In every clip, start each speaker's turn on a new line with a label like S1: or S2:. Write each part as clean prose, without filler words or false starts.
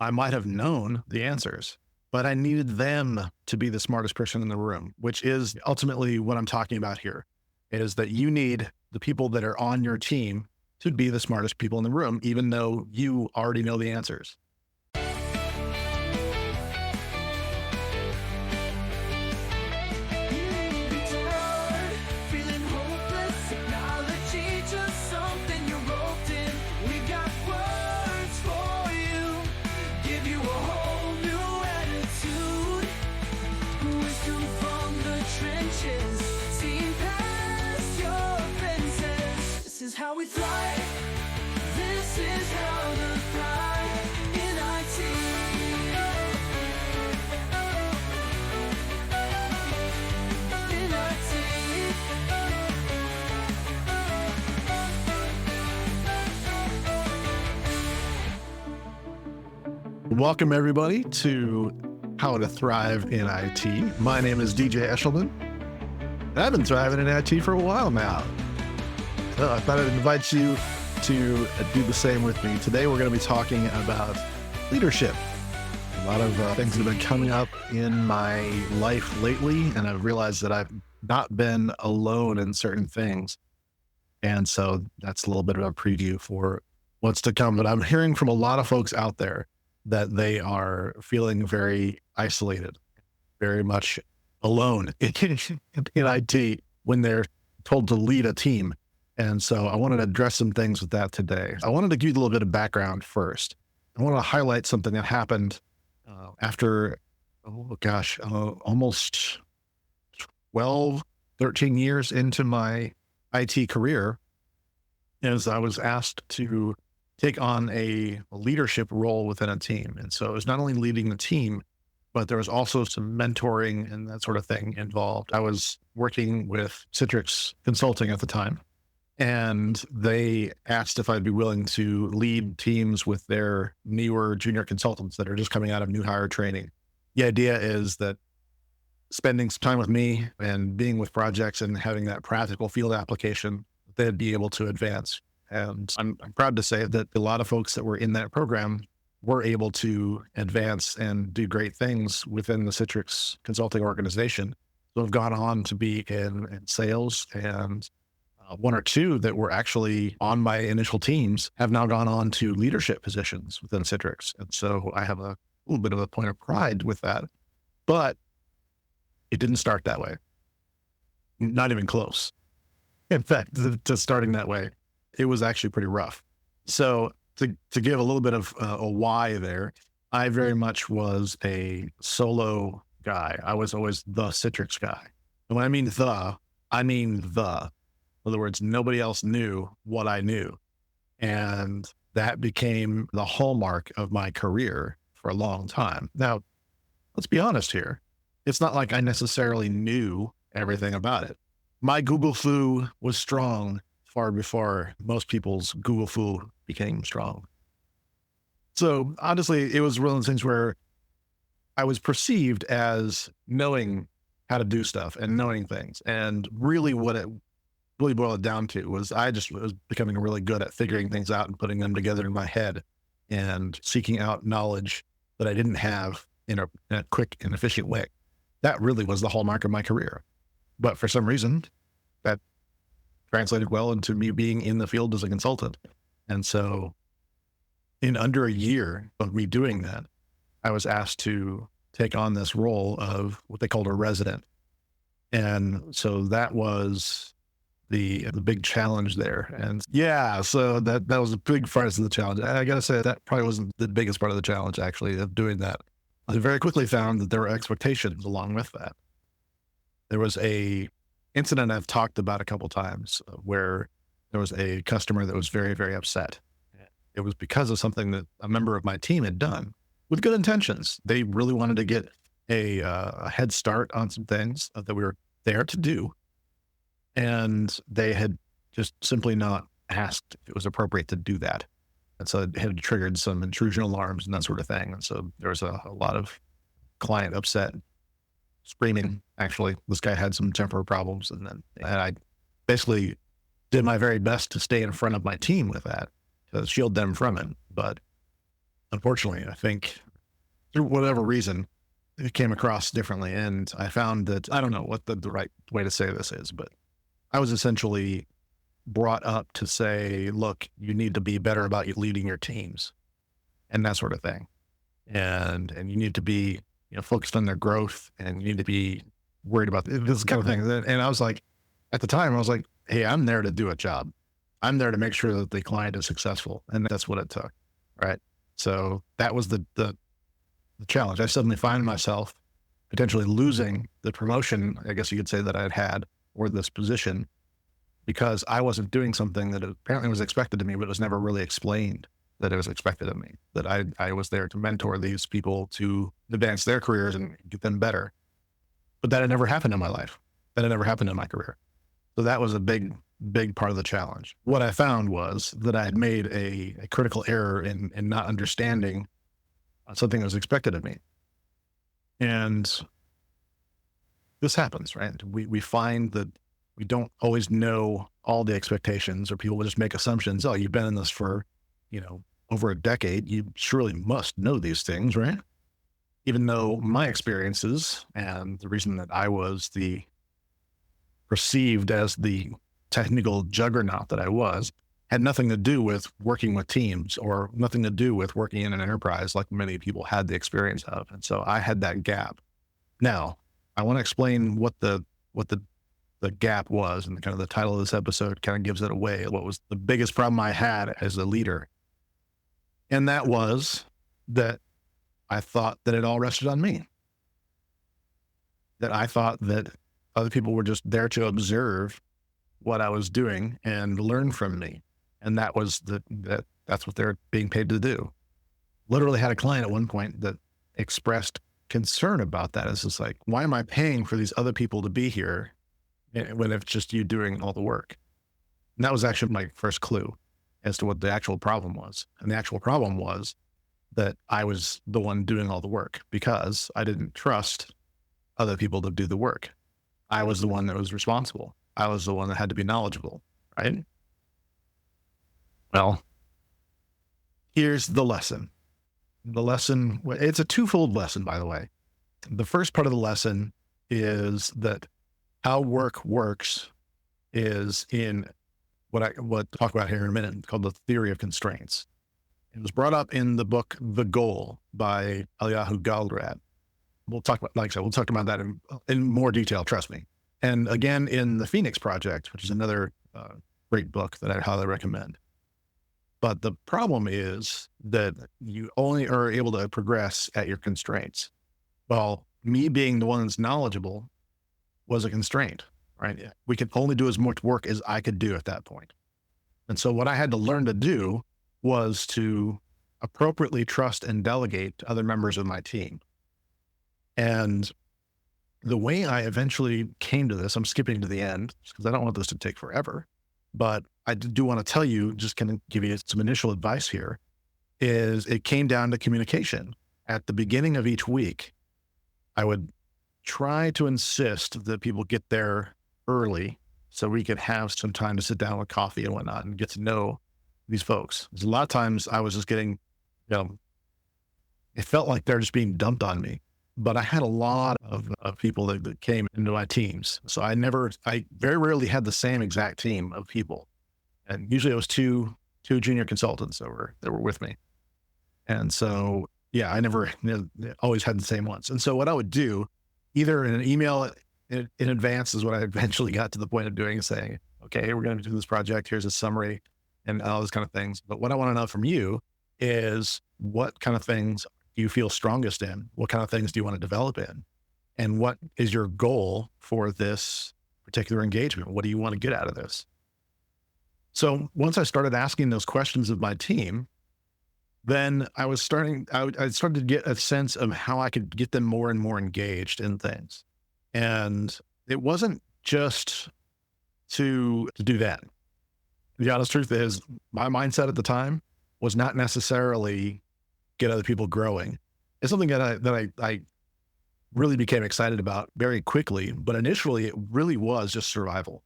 S1: I might have known the answers, but I needed them to be the smartest person in the room, which is ultimately what I'm talking about here, is that you need the people that are on your team to be the smartest people in the room, even though you already know the answers.
S2: How we thrive. This is how to thrive in IT. In IT.
S1: Welcome, everybody, to How to Thrive in IT. My name is DJ Eshelman, and I've been thriving in IT for a while now. So I thought I'd invite you to do the same with me. Today, we're going to be talking about leadership. A lot of things have been coming up in my life lately, and I've realized that I've not been alone in certain things. And so that's a little bit of a preview for what's to come. But I'm hearing from a lot of folks out there that they are feeling very isolated, very much alone in IT when they're told to lead a team. And so I wanted to address some things with that today. I wanted to give you a little bit of background first. I want to highlight something that happened after, almost 12, 13 years into my IT career, as I was asked to take on a leadership role within a team. And so it was not only leading the team, but there was also some mentoring and that sort of thing involved. I was working with Citrix Consulting at the time, and they asked if I'd be willing to lead teams with their newer junior consultants that are just coming out of new hire training. The idea is that spending some time with me and being with projects and having that practical field application, they'd be able to advance. And I'm proud to say that a lot of folks that were in that program were able to advance and do great things within the Citrix Consulting organization. So have gone on to be in sales, and one or two that were actually on my initial teams have now gone on to leadership positions within Citrix. And so I have a little bit of a point of pride with that, but it didn't start that way. Not even close. In fact, to starting that way, it was actually pretty rough. So to give a little bit of a why there, I very much was a solo guy. I was always the Citrix guy. And when I mean I mean the. In other words, nobody else knew what I knew. And that became the hallmark of my career for a long time. Now, let's be honest here. It's not like I necessarily knew everything about it. My Google flu was strong far before most people's Google flu became strong. So honestly, it was one of those things where I was perceived as knowing how to do stuff and knowing things. And really what it really boiled down to was I just was becoming really good at figuring things out and putting them together in my head and seeking out knowledge that I didn't have in a quick and efficient way. That really was the hallmark of my career. But for some reason, that translated well into me being in the field as a consultant. And so in under a year of me doing that, I was asked to take on this role of what they called a resident. And so that was the big challenge there. And yeah, so that was a big part of the challenge. I got to say that probably wasn't the biggest part of the challenge, actually, of doing that. I very quickly found that there were expectations along with that. There was a incident I've talked about a couple of times where there was a customer that was very, very upset. It was because of something that a member of my team had done with good intentions. They really wanted to get a head start on some things that we were there to do. And they had just simply not asked if it was appropriate to do that. And so it had triggered some intrusion alarms and that sort of thing. And so there was a lot of client upset, screaming. Actually, this guy had some temper problems. And I basically did my very best to stay in front of my team with that, to shield them from it. But unfortunately, I think through whatever reason, it came across differently. And I found that I don't know what the right way to say this is, but I was essentially brought up to say, look, you need to be better about leading your teams and that sort of thing. And you need to be, focused on their growth, and you need to be worried about this kind of thing. And I was like, at the time, I was like, hey, I'm there to do a job. I'm there to make sure that the client is successful. And that's what it took. Right. So that was the challenge. I suddenly find myself potentially losing the promotion, I guess you could say, that I'd had, or this position, because I wasn't doing something that apparently was expected of me, but was never really explained that it was expected of me, that I was there to mentor these people to advance their careers and get them better. But that had never happened in my life. That had never happened in my career. So that was a big, big part of the challenge. What I found was that I had made a critical error in not understanding something that was expected of me. And this happens, right? We find that we don't always know all the expectations, or people will just make assumptions. Oh, you've been in this for, over a decade. You surely must know these things, right? Even though my experiences and the reason that I was perceived as the technical juggernaut that I was had nothing to do with working with teams, or nothing to do with working in an enterprise like many people had the experience of. And so I had that gap. Now, I want to explain what the gap was, and kind of the title of this episode kind of gives it away. What was the biggest problem I had as a leader? And that was that I thought that it all rested on me. That I thought that other people were just there to observe what I was doing and learn from me. And that was that's what they're being paid to do. Literally had a client at one point that expressed concern about that. It's just like, why am I paying for these other people to be here when it's just you doing all the work? And that was actually my first clue as to what the actual problem was. And the actual problem was that I was the one doing all the work because I didn't trust other people to do the work. I was the one that was responsible. I was the one that had to be knowledgeable, right? Well, here's the lesson. The lesson, it's a twofold lesson, by the way. The first part of the lesson is that how work works is in what I'll talk about here in a minute, called the theory of constraints. It was brought up in the book The Goal by Eliyahu Goldratt. We'll talk about, like I said, we'll talk about that in more detail, trust me. And again, in the Phoenix Project, which is another great book that I highly recommend. But the problem is that you only are able to progress at your constraints. Well, me being the one that's knowledgeable was a constraint, right? We could only do as much work as I could do at that point. And so what I had to learn to do was to appropriately trust and delegate to other members of my team. And the way I eventually came to this, I'm skipping to the end because I don't want this to take forever, but I do want to tell you, just kind of give you some initial advice here, is it came down to communication. At the beginning of each week, I would try to insist that people get there early so we could have some time to sit down with coffee and whatnot and get to know these folks. Because a lot of times I was just getting, it felt like they're just being dumped on me. But I had a lot of people that came into my teams. So I very rarely had the same exact team of people. And usually it was two junior consultants that were with me. And so, yeah, I never always had the same ones. And so what I would do, either in an email in advance, is what I eventually got to the point of doing, saying, okay, we're going to do this project. Here's a summary and all those kind of things. But what I want to know from you is, what kind of things do you feel strongest in? What kind of things do you want to develop in? And what is your goal for this particular engagement? What do you want to get out of this? So once I started asking those questions of my team, then I started to get a sense of how I could get them more and more engaged in things. And it wasn't just to do that. The honest truth is, my mindset at the time was not necessarily get other people growing. It's something that I really became excited about very quickly, but initially it really was just survival.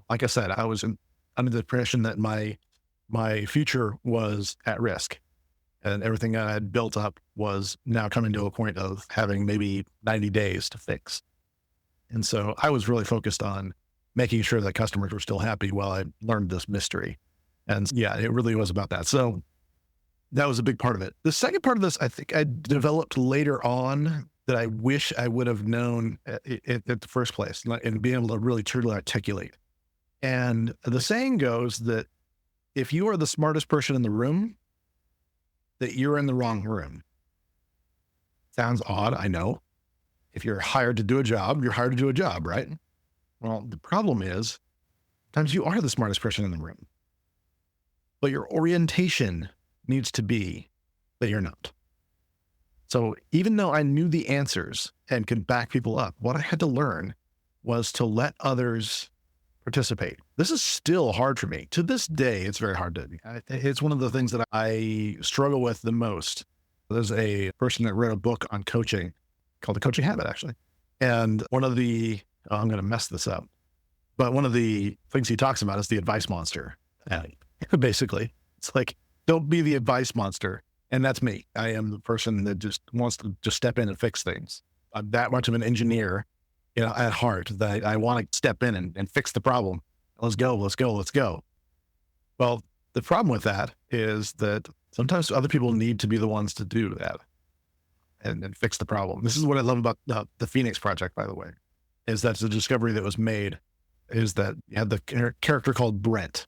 S1: Like I said, I was under the impression that my future was at risk. and everything I had built up was now coming to a point of having maybe 90 days to fix. And so I was really focused on making sure that customers were still happy while I learned this mystery. And yeah, it really was about that. So that was a big part of it. The second part of this, I think I developed later on that I wish I would have known at the first place and be able to really truly articulate. And the saying goes that if you are the smartest person in the room, that you're in the wrong room. Sounds odd, I know. If you're hired to do a job, you're hired to do a job, right? Well, the problem is sometimes you are the smartest person in the room, but your orientation needs to be that you're not. So even though I knew the answers and could back people up, what I had to learn was to let others participate. This is still hard for me. To this day, it's very hard to, it's one of the things that I struggle with the most. There's a person that wrote a book on coaching called The Coaching Habit, actually. And one of the, I'm going to mess this up, but one of the things he talks about is the advice monster. And basically, it's like, don't be the advice monster. And that's me. I am the person that just wants to just step in and fix things. I'm that much of an engineer, at heart, that I want to step in and fix the problem. Let's go, let's go, let's go. Well, the problem with that is that sometimes other people need to be the ones to do that and fix the problem. This is what I love about the Phoenix Project, by the way, is that the discovery that was made is that you had the character called Brent.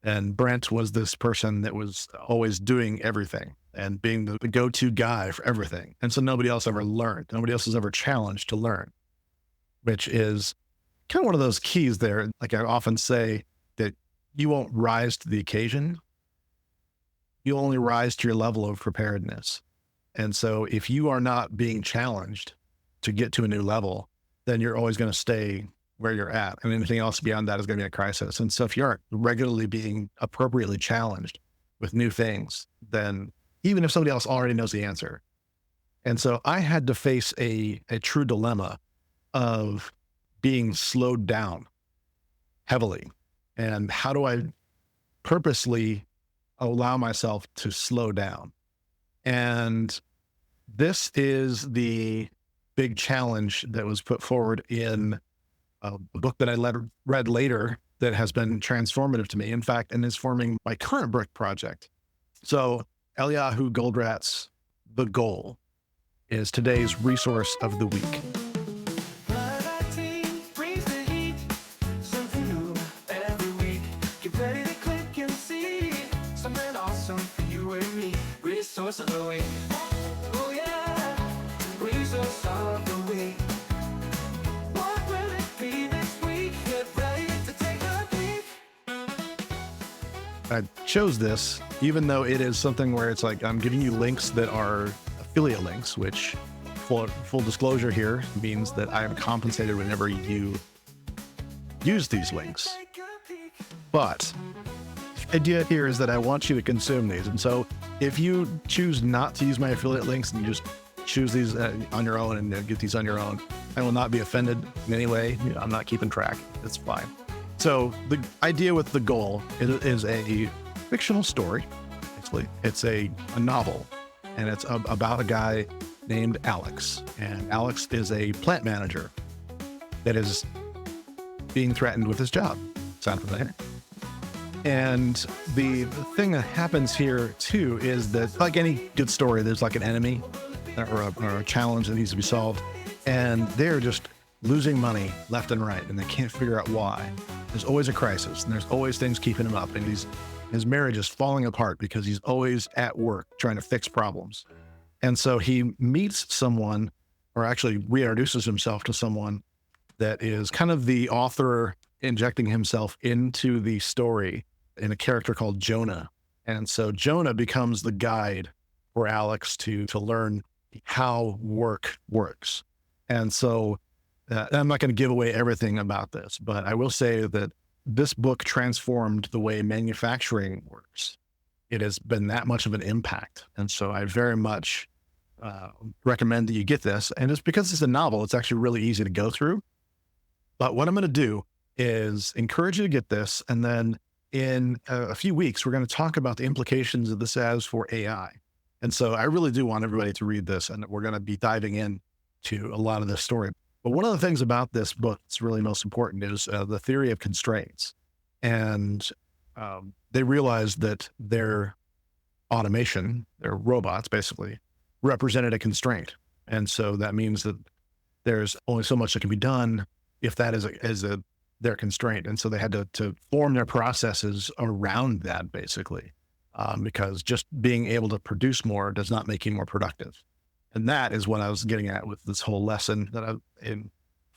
S1: And Brent was this person that was always doing everything and being the go-to guy for everything. And so nobody else ever learned. Nobody else was ever challenged to learn, which is kind of one of those keys there. Like I often say that you won't rise to the occasion. You only rise to your level of preparedness. And so if you are not being challenged to get to a new level, then you're always going to stay where you're at. And anything else beyond that is going to be a crisis. And so if you aren't regularly being appropriately challenged with new things, then even if somebody else already knows the answer. And so I had to face a true dilemma of being slowed down heavily. And how do I purposely allow myself to slow down? And this is the big challenge that was put forward in a book that I read later that has been transformative to me, in fact, and is forming my current book project. So Eliyahu Goldratt's The Goal is today's resource of the week.
S2: Live IT brings the heat, something new every week. Get ready to click and see something awesome for you and me. Resource of the week. Oh yeah, resource of the week. What will it be this week? Get ready to take a peek.
S1: I chose this, even though it is something where it's like I'm giving you links that are affiliate links, which full disclosure here means that I am compensated whenever you use these links.
S2: Take a peek.
S1: But the idea here is that I want you to consume these. And so if you choose not to use my affiliate links and you just choose these on your own and get these on your own, I will not be offended in any way. I'm not keeping track. It's fine. So the idea with The Goal is a fictional story. Actually, it's a novel, and it's about a guy named Alex. And Alex is a plant manager that is being threatened with his job. Sound familiar? And the thing that happens here too is that, like any good story, there's like an enemy or a challenge that needs to be solved, and they're just losing money left and right, and they can't figure out why. There's always a crisis, and there's always things keeping him up, and his marriage is falling apart because he's always at work trying to fix problems. And so he meets someone, or actually reintroduces himself to someone that is kind of the author injecting himself into the story in a character called Jonah. And so Jonah becomes the guide for Alex to learn how work works. And so I'm not going to give away everything about this, but I will say that this book transformed the way manufacturing works. It has been that much of an impact. And so I very much recommend that you get this. And it's because it's a novel, it's actually really easy to go through. But what I'm going to do is encourage you to get this. And then in a few weeks, we're going to talk about the implications of this as for AI. And so I really do want everybody to read this, and we're going to be diving in to a lot of this story. But one of the things about this book that's really most important is the theory of constraints. And they realized that their automation, their robots basically, represented a constraint. And so that means that there's only so much that can be done if that is their constraint. And so they had to form their processes around that basically, because just being able to produce more does not make you more productive. And that is what I was getting at with this whole lesson that I'm in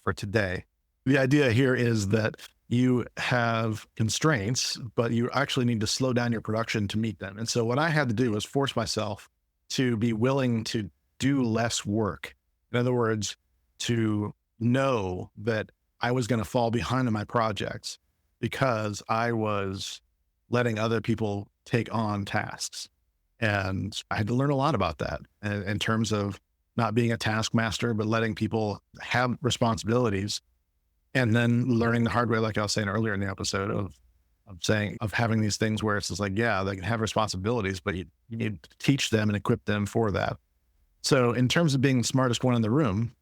S1: for today. The idea here is that you have constraints, but you actually need to slow down your production to meet them. And so what I had to do was force myself to be willing to do less work. In other words, to know that I was going to fall behind on my projects because I was letting other people take on tasks. And I had to learn a lot about that in terms of not being a taskmaster, but letting people have responsibilities. And then learning the hard way, like I was saying earlier in the episode, of having these things where it's just like, yeah, they can have responsibilities, but you need to teach them and equip them for that. So in terms of being the smartest one in the room,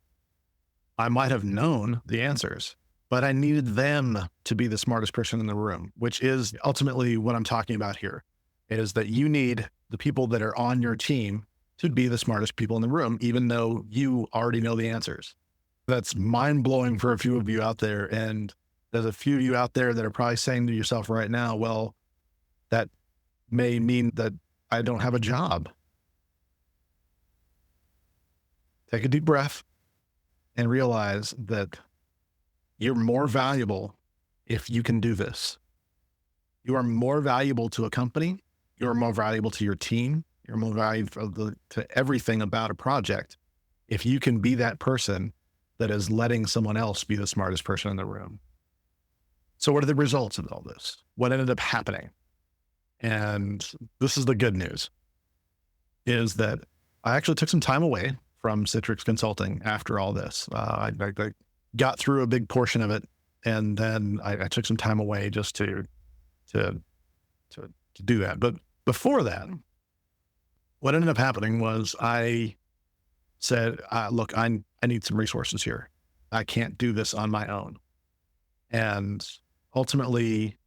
S1: I might have known the answers, but I needed them to be the smartest person in the room, which is ultimately what I'm talking about here. It is that you need the people that are on your team to be the smartest people in the room, even though you already know the answers. That's mind blowing for a few of you out there. And there's a few of you out there that are probably saying to yourself right now, well, that may mean that I don't have a job. Take a deep breath and realize that you're more valuable if you can do this. You are more valuable to a company. You're more valuable to your team. You're more valuable to everything about a project if you can be that person that is letting someone else be the smartest person in the room. So what are the results of all this? What ended up happening? And this is the good news, is that I actually took some time away from Citrix Consulting after all this. I got through a big portion of it, and then I took some time away just to do that. But before that, what ended up happening was I said, look, I need some resources here. I can't do this on my own. And ultimately,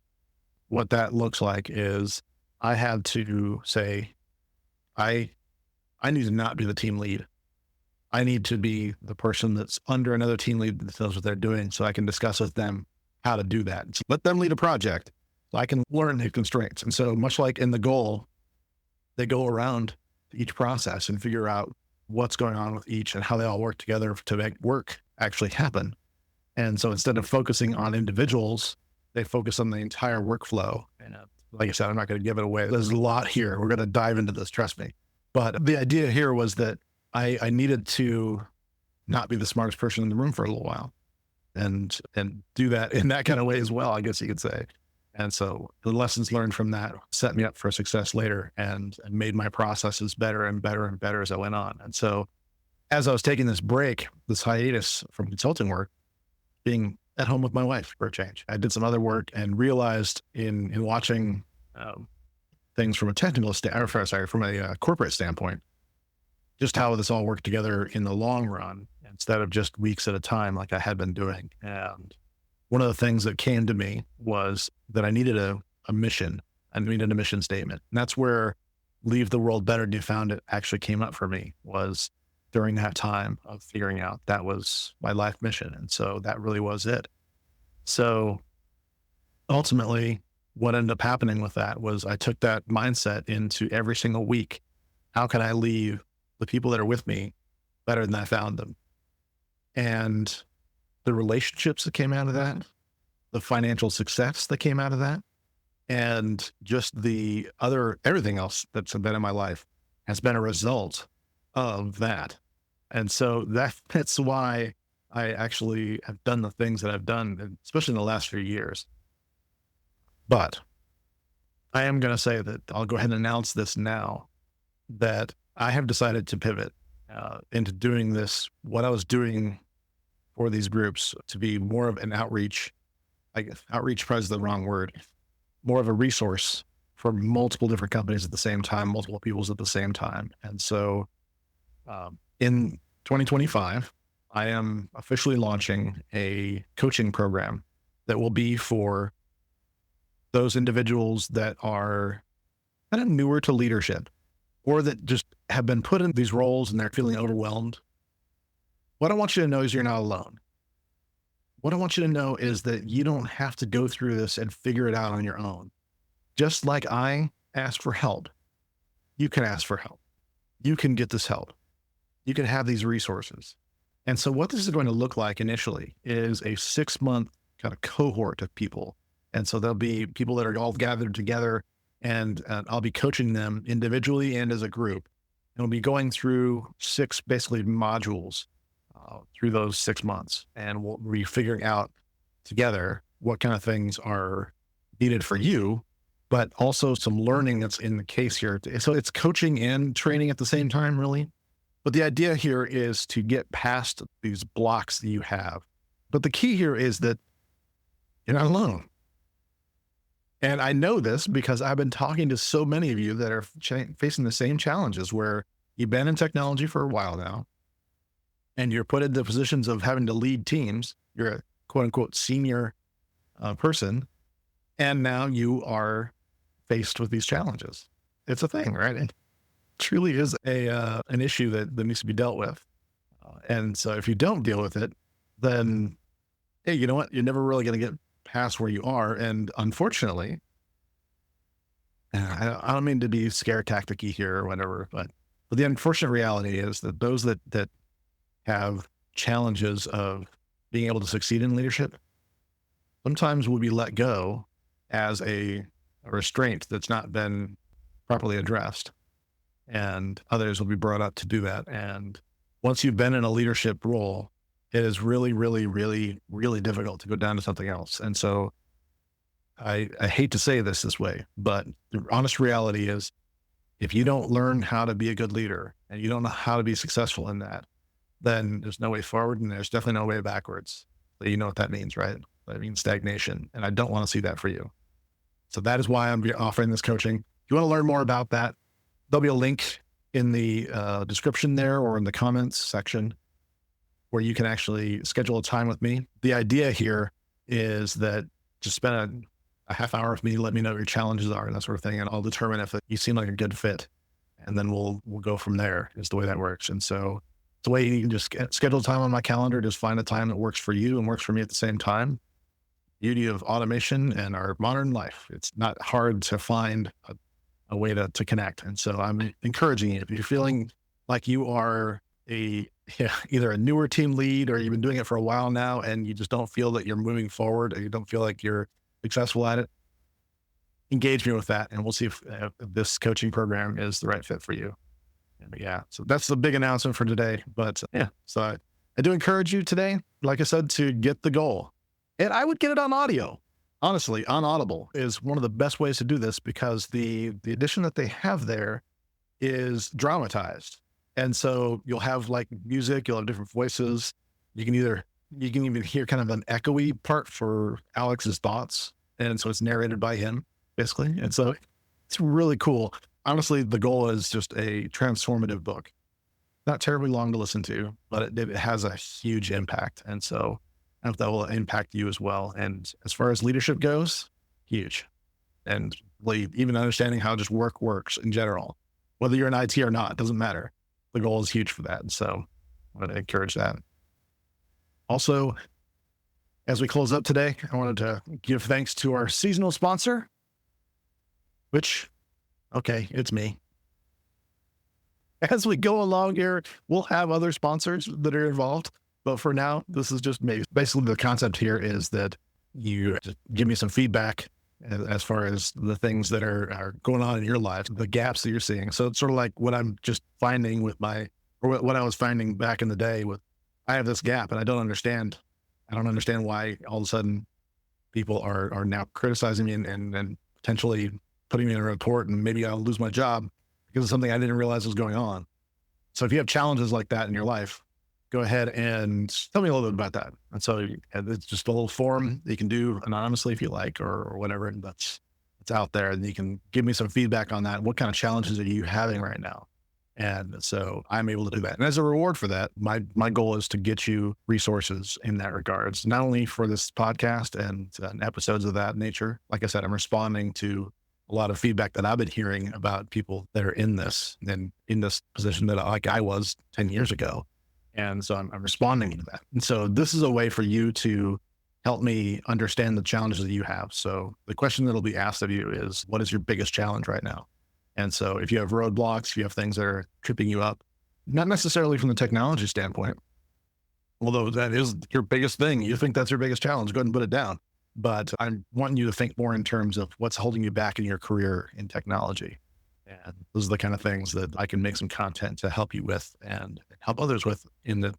S1: what that looks like is I had to say, I need to not be the team lead. I need to be the person that's under another team lead that knows what they're doing, so I can discuss with them how to do that. So let them lead a project so I can learn the constraints. And so much like in the goal, they go around each process and figure out what's going on with each and how they all work together to make work actually happen. And so instead of focusing on individuals, they focus on the entire workflow. And like I said, I'm not going to give it away. There's a lot here. We're going to dive into this, trust me. But the idea here was that I needed to not be the smartest person in the room for a little while and do that in that kind of way as well, I guess you could say. And so the lessons learned from that set me up for success later and made my processes better and better and better as I went on. And so as I was taking this break, this hiatus from consulting work, being at home with my wife for a change, I did some other work and realized in watching things from a from a corporate standpoint, just how this all worked together in the long run instead of just weeks at a time like I had been doing. And one of the things that came to me was that I needed a mission. I needed a mission statement. And that's where Leave the World Better than You Found It actually came up for me, was during that time of figuring out that was my life mission. And so that really was it. So ultimately, what ended up happening with that was I took that mindset into every single week. How can I leave the people that are with me better than I found them? And the relationships that came out of that, the financial success that came out of that, and just everything else that's been in my life has been a result of that. And so that's why I actually have done the things that I've done, especially in the last few years. But I am going to say that I'll go ahead and announce this now, that I have decided to pivot into doing this, what I was doing for these groups, to be more of an outreach. I guess outreach probably is the wrong word, more of a resource for multiple different companies at the same time, multiple peoples at the same time. And so in 2025, I am officially launching a coaching program that will be for those individuals that are kind of newer to leadership or that just have been put in these roles and they're feeling overwhelmed. What I want you to know is you're not alone. What I want you to know is that you don't have to go through this and figure it out on your own. Just like I asked for help, you can ask for help. You can get this help. You can have these resources. And so what this is going to look like initially is a 6-month kind of cohort of people. And so there'll be people that are all gathered together, and I'll be coaching them individually and as a group. And we'll be going through 6 basically modules through those 6 months. And we'll be figuring out together what kind of things are needed for you, but also some learning that's in the case here. So it's coaching and training at the same time, really. But the idea here is to get past these blocks that you have. But the key here is that you're not alone. And I know this because I've been talking to so many of you that are facing the same challenges where you've been in technology for a while now, and you're put into positions of having to lead teams. You're a quote unquote senior person. And now you are faced with these challenges. It's a thing, right? It truly is an issue that needs to be dealt with. And so if you don't deal with it, then, hey, you know what? You're never really going to get past where you are. And unfortunately, I don't mean to be scare tacticy here or whatever, but the unfortunate reality is that those that have challenges of being able to succeed in leadership sometimes will be let go as a restraint that's not been properly addressed. And others will be brought up to do that. And once you've been in a leadership role, it is really, really, really, really difficult to go down to something else. And so I hate to say this way, but the honest reality is if you don't learn how to be a good leader and you don't know how to be successful in that, then there's no way forward and there's definitely no way backwards. So you know what that means, right? That means stagnation. And I don't want to see that for you. So that is why I'm offering this coaching. If you want to learn more about that, there'll be a link in the description there or in the comments section where you can actually schedule a time with me. The idea here is that just spend a half hour with me, let me know what your challenges are and that sort of thing. And I'll determine if you seem like a good fit. And then we'll go from there is the way that works. And so it's a way you can just schedule time on my calendar, just find a time that works for you and works for me at the same time. Beauty of automation and our modern life. It's not hard to find a way to connect. And so I'm encouraging you, if you're feeling like you are either a newer team lead or you've been doing it for a while now and you just don't feel that you're moving forward or you don't feel like you're successful at it, engage me with that. And we'll see if this coaching program is the right fit for you. And yeah, so that's the big announcement for today. But yeah, so I do encourage you today, like I said, to get the goal. And I would get it on audio. Honestly, on Audible is one of the best ways to do this because the edition that they have there is dramatized. And so you'll have like music, you'll have different voices. You can even hear kind of an echoey part for Alex's thoughts. And so it's narrated by him, basically. And so it's really cool. Honestly, the goal is just a transformative book. Not terribly long to listen to, but it has a huge impact. And so I hope that will impact you as well. And as far as leadership goes, huge. And really even understanding how just work works in general, whether you're in IT or not, it doesn't matter. The goal is huge for that. And so I want to encourage that. Also, as we close up today, I wanted to give thanks to our seasonal sponsor, which, okay, it's me. As we go along here, we'll have other sponsors that are involved. But for now, this is just me. Basically, the concept here is that you just give me some feedback as far as the things that are going on in your life, the gaps that you're seeing. So it's sort of like what I'm just finding with what I was finding back in the day with, I have this gap and I don't understand. I don't understand why all of a sudden people are now criticizing me and potentially putting me in a report and maybe I'll lose my job because of something I didn't realize was going on. So if you have challenges like that in your life, go ahead and tell me a little bit about that. And so it's just a little form that you can do anonymously if you like, or whatever. And that's that's out there, and you can give me some feedback on that. What kind of challenges are you having right now? And so I'm able to do that. And as a reward for that, my goal is to get you resources in that regards, not only for this podcast and episodes of that nature. Like I said, I'm responding to a lot of feedback that I've been hearing about people that are in this and in this position that like I was 10 years ago. And so I'm responding to that. And so this is a way for you to help me understand the challenges that you have. So the question that'll be asked of you is, what is your biggest challenge right now? And so if you have roadblocks, if you have things that are tripping you up, not necessarily from the technology standpoint, although that is your biggest thing, you think that's your biggest challenge, go ahead and put it down. But I'm wanting you to think more in terms of what's holding you back in your career in technology. And those are the kind of things that I can make some content to help you with and help others with in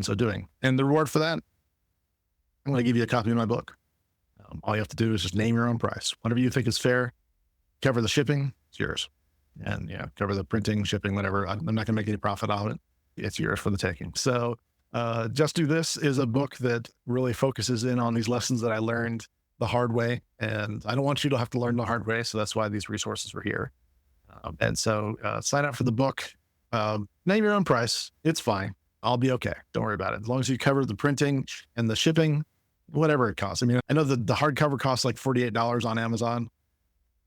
S1: so doing. And the reward for that, I'm going to give you a copy of my book. All you have to do is just name your own price. Whatever you think is fair, cover the shipping, it's yours. And cover the printing, shipping, whatever. I'm not going to make any profit on it. It's yours for the taking. So Just Do This is a book that really focuses in on these lessons that I learned the hard way. And I don't want you to have to learn the hard way. So that's why these resources were here. And so sign up for the book. Name your own price. It's fine. I'll be okay. Don't worry about it. As long as you cover the printing and the shipping, whatever it costs. I mean, I know that the hardcover costs like $48 on Amazon.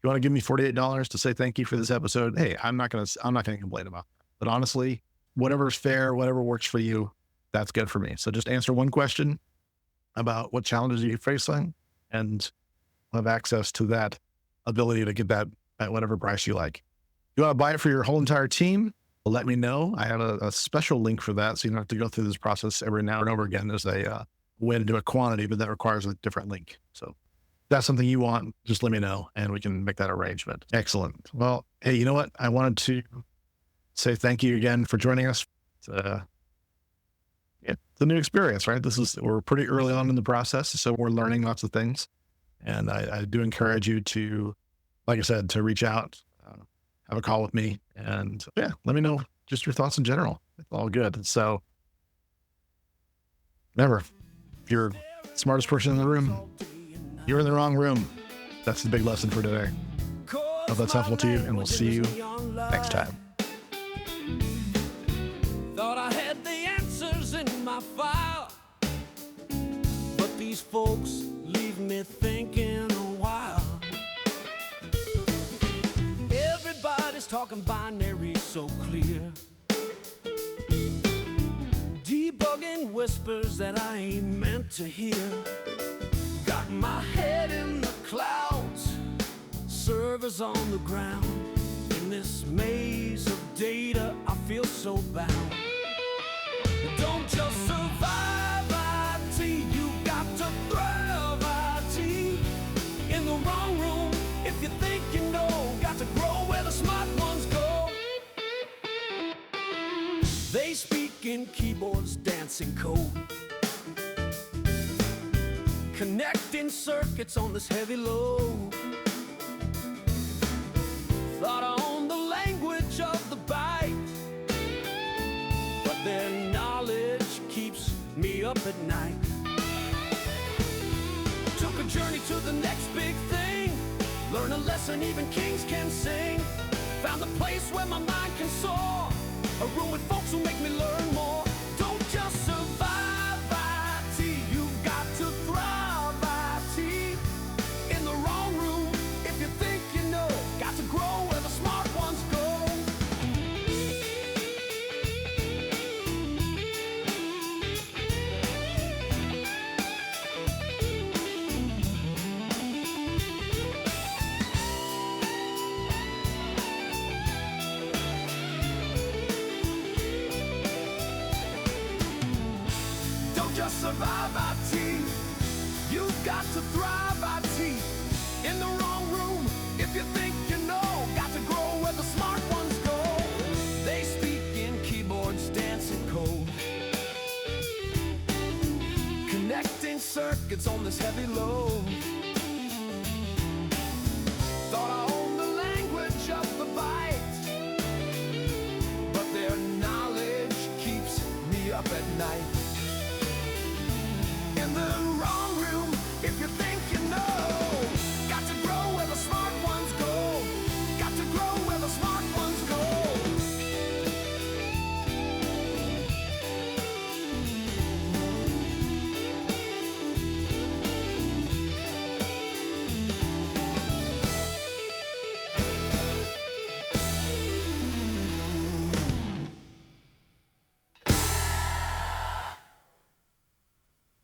S1: You want to give me $48 to say thank you for this episode? Hey, I'm not going to complain about that. But honestly, whatever's fair, whatever works for you, that's good for me. So just answer one question about what challenges you're facing, and have access to that ability to get that at whatever price you like. You want to buy it for your whole entire team? Let me know. I have a special link for that, so you don't have to go through this process every now and over again. There's a way to do a quantity, but that requires a different link. So if that's something you want, just let me know and we can make that arrangement. Excellent. Well, hey, you know what? I wanted to say thank you again for joining us. It's a new experience, right? We're pretty early on in the process, so we're learning lots of things. And I do encourage you to, like I said, to reach out, have a call with me, and let me know just your thoughts in general. It's all good. So remember, if you're the smartest person in the room, you're in the wrong room. That's the big lesson for today. Hope that's helpful to you, and we'll see you next time.
S2: Thought I had the answers in my file, but these folks leave me thinking a while. Everybody's talking binary so clear, debugging whispers that I ain't meant to hear. Got my head in the clouds, servers on the ground. In this maze of data, I feel so bound. Don't just survive IT, you got to thrive IT. In the wrong room, if you think you know, got to grow where the smart ones go. They speak in keyboards, dancing code, connecting circuits on this heavy load. Thought I owned the language of the byte, but their knowledge keeps me up at night. Took a journey to the next big thing, learn a lesson even kings can sing. Found a place where my mind can soar, a room with folks who make me learn more. Don't just survive IT, you've got to thrive IT. In the wrong room, if you think you know, got to grow where the smart ones go. Don't just survive IT, you've got to thrive IT. In the wrong room, if you think you know, got to grow where the smart ones go. They speak in keyboards, dancing code, connecting circuits on this heavy load. Thought I owned the language of the byte, but their knowledge keeps me up at night. In the wrong room, if you think